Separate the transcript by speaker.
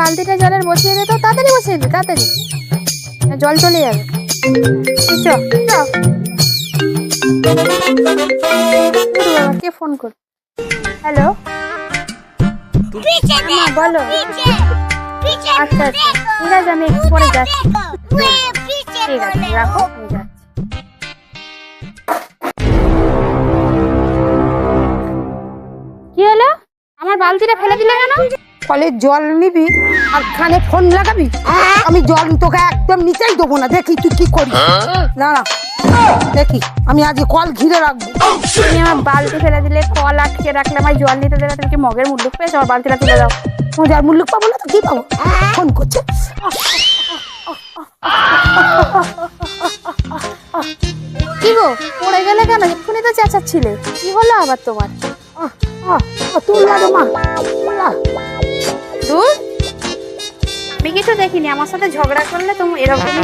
Speaker 1: বালতিটা জলের বসিয়ে দে তো, তাড়াতাড়ি বসিয়ে দে, তাড়াতাড়ি, জল চলে যাবে। চ চ। কে ফোন কর? হ্যালো, বলো। আচ্ছা আচ্ছা, ঠিক আছে, আমি একটু পরে যাচ্ছি। ঠিক আছে, রাখো, আমি যাচ্ছি। কি হলো? আমার বালতিটা ফেলে দিলে কেন?
Speaker 2: কলে জল নিবি আর কানে ফোন লাগাবি? আমি জল তোকে একদম নিচেই দেবো না, দেখি তুই কি করবি। না না, দেখি আমি আজ কল ঘিরে রাখবো।
Speaker 1: তুমি আমার বালতি ফেলে দিলে, কল আটকে রাখলে, আমার জল নিতে দিলে, তুমি কি মগের মুল্লুক পেয়েছো? আমার বালতিটা তুলে দাও।
Speaker 2: যার মূল্য পাবো না তো কি পাবো? ফোন করছে।
Speaker 1: কি গো, পড়ে গেলে কেন? এক্ষুনি তো চেঁচাচ্ছিলে, কি হলো আবার তোমার?
Speaker 2: তুই লাগে মা,
Speaker 1: দূর, আমি কিছু দেখিনি, আমার সাথে ঝগড়া করলে তুমি এরকমই।